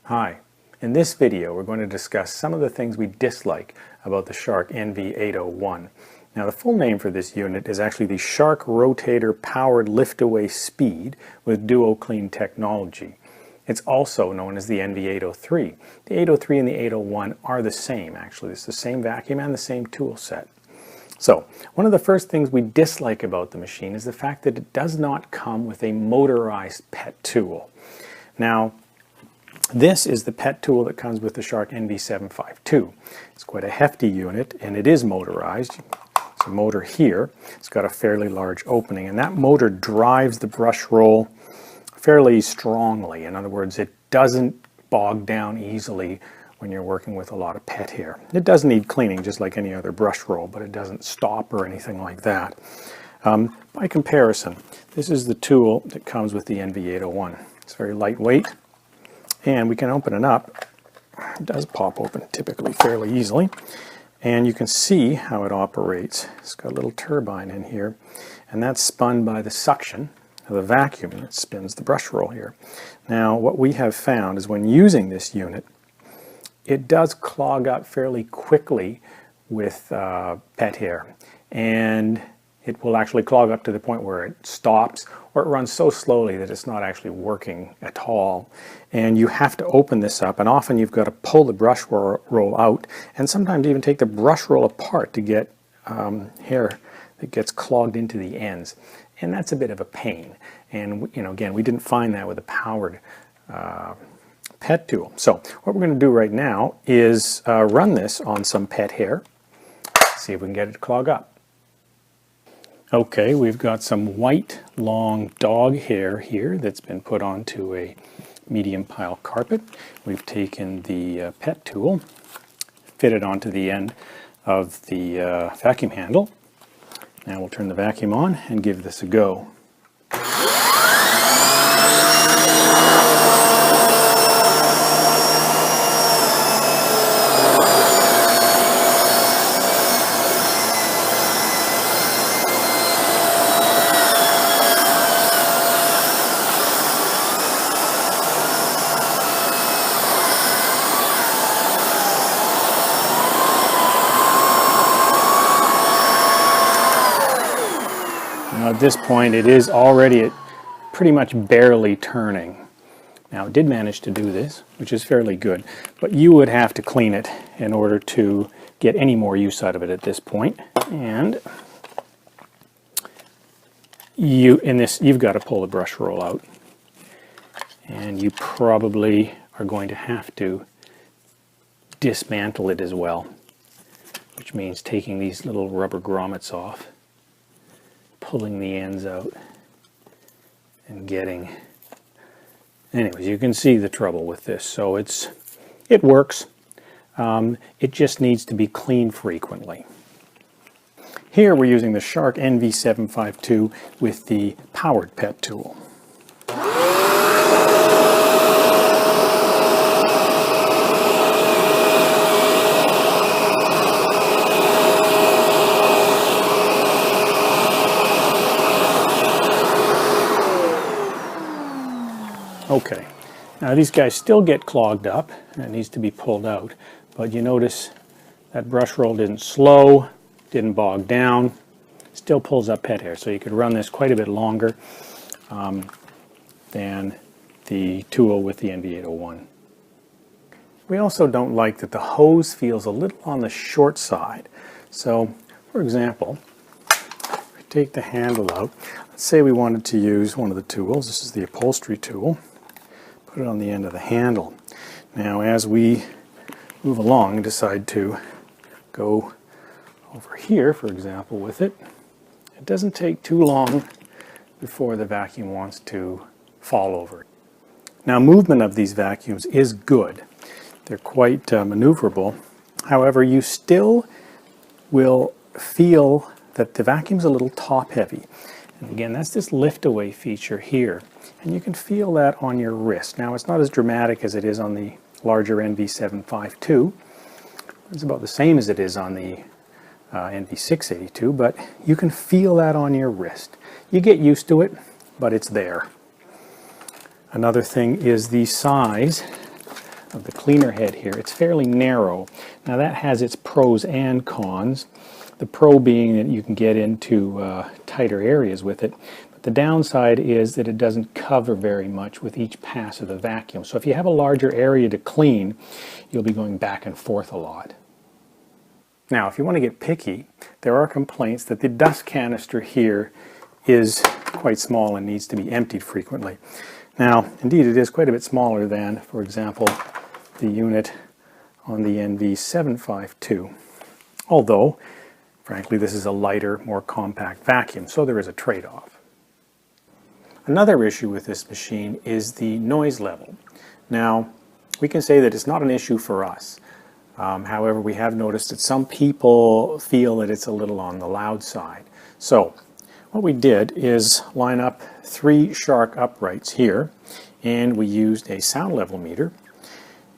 Hi, in this video we're going to discuss some of the things we dislike about the Shark NV801. Now the full name for this unit is actually the Shark Rotator Powered Lift-Away Speed with Duo Clean technology. It's also known as the NV803. The 803 and the 801 are the same actually. It's the same vacuum and the same tool set. So, one of the first things we dislike about the machine is the fact that it does not come with a motorized PET tool. Now, this is the PET tool that comes with the Shark NV752. It's quite a hefty unit and it is motorized. There's a motor here. It's got a fairly large opening and that motor drives the brush roll fairly strongly. In other words, it doesn't bog down easily when you're working with a lot of PET hair. It does need cleaning just like any other brush roll, but it doesn't stop or anything like that. By comparison, this is the tool that comes with the NV801. It's very lightweight. And we can open it up. It does pop open typically fairly easily. And you can see how it operates. It's got a little turbine in here. And that's spun by the suction of the vacuum that spins the brush roll here. Now what we have found is when using this unit, it does clog up fairly quickly with PET hair. And it will actually clog up to the point where it stops or it runs so slowly that it's not actually working at all. And you have to open this up, and often you've got to pull the brush roll out and sometimes even take the brush roll apart to get hair that gets clogged into the ends. And that's a bit of a pain. And again, we didn't find that with a powered PET tool. So what we're going to do right now is run this on some PET hair, see if we can get it to clog up. Okay, we've got some white long dog hair here that's been put onto a medium pile carpet. We've taken the PET tool, fitted onto the end of the vacuum handle. Now we'll turn the vacuum on and give this a go. Now at this point it is already pretty much barely turning. Now it did manage to do this, which is fairly good, but you would have to clean it in order to get any more use out of it at this point. And you've got to pull the brush roll out. And you probably are going to have to dismantle it as well, which means taking these little rubber grommets off, pulling the ends out, and getting... Anyways, you can see the trouble with this. So it works. It just needs to be cleaned frequently. Here we're using the Shark NV752 with the powered PET tool. Okay, now these guys still get clogged up and it needs to be pulled out, but you notice that brush roll didn't slow, didn't bog down, still pulls up PET hair, so you could run this quite a bit longer than the tool with the NV801. We also don't like that the hose feels a little on the short side. So, for example, if we take the handle out, let's say we wanted to use one of the tools. This is the upholstery tool. Put it on the end of the handle. Now as we move along and decide to go over here, for example, with it, it doesn't take too long before the vacuum wants to fall over. Now movement of these vacuums is good. They're quite maneuverable. However, you still will feel that the vacuum's a little top heavy. And again, that's this lift away feature here. And you can feel that on your wrist. Now it's not as dramatic as it is on the larger NV752. It's about the same as it is on the NV682, but you can feel that on your wrist. You get used to it, but it's there. Another thing is the size of the cleaner head here, it's fairly narrow. Now that has its pros and cons. The pro being that you can get into tighter areas with it. But the downside is that it doesn't cover very much with each pass of the vacuum. So if you have a larger area to clean, you'll be going back and forth a lot. Now, if you want to get picky, there are complaints that the dust canister here is quite small and needs to be emptied frequently. Now, indeed, it is quite a bit smaller than, for example, the unit on the NV752. Although, frankly, this is a lighter, more compact vacuum, so there is a trade-off. Another issue with this machine is the noise level. Now, we can say that it's not an issue for us. However, we have noticed that some people feel that it's a little on the loud side. So, what we did is line up 3 Shark uprights here, and we used a sound level meter.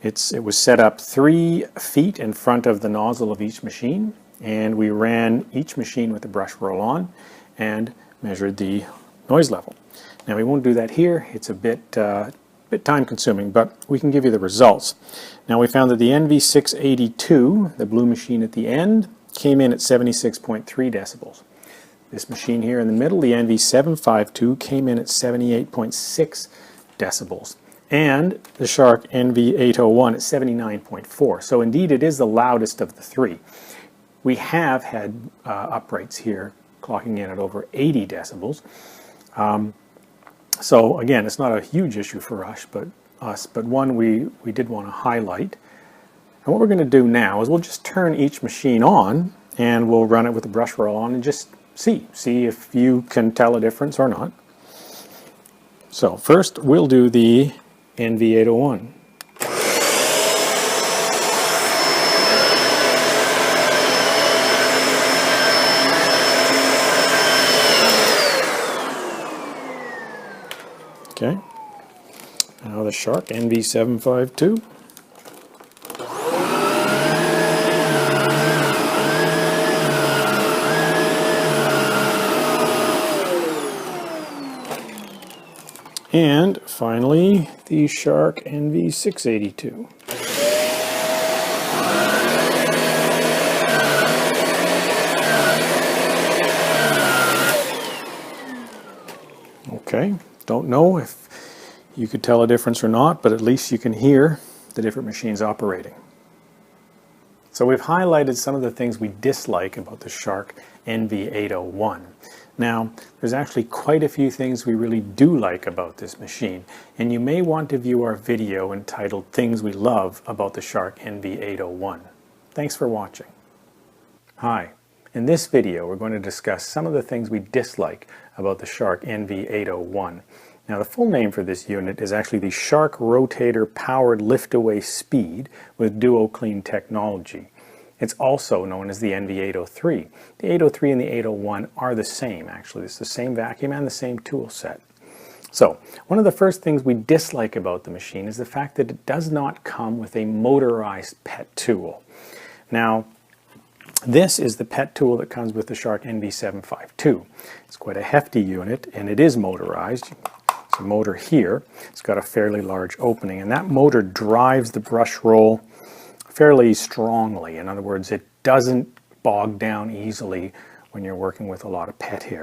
It was set up 3 feet in front of the nozzle of each machine, and we ran each machine with the brush roll on and measured the noise level. Now we won't do that here, it's a bit time consuming, but we can give you the results. Now we found that the NV682, the blue machine at the end, came in at 76.3 decibels. This machine here in the middle, the NV752, came in at 78.6 decibels. And the Shark NV801 at 79.4. So indeed it is the loudest of the 3. We have had uprights here clocking in at over 80 decibels. So again, it's not a huge issue for us, but one we did want to highlight. And what we're going to do now is we'll just turn each machine on and we'll run it with the brush roll on and just see if you can tell a difference or not. So first we'll do the NV801. Okay, now the Shark NV752. And finally, the Shark NV682. Okay, don't know if you could tell a difference or not, but at least you can hear the different machines operating. So we've highlighted some of the things we dislike about the Shark NV801. Now, there's actually quite a few things we really do like about this machine, and you may want to view our video entitled Things We Love About the Shark NV801. Thanks for watching. Hi. In this video, we're going to discuss some of the things we dislike about the Shark NV801. Now, the full name for this unit is actually the Shark Rotator Powered Lift-Away Speed with Duo Clean technology. It's also known as the NV803. The 803 and the 801 are the same, actually. It's the same vacuum and the same tool set. So, one of the first things we dislike about the machine is the fact that it does not come with a motorized PET tool. Now, this is the PET tool that comes with the Shark NV752. It's quite a hefty unit, and it is motorized. It's a motor here. It's got a fairly large opening, and that motor drives the brush roll fairly strongly. In other words, it doesn't bog down easily when you're working with a lot of PET here.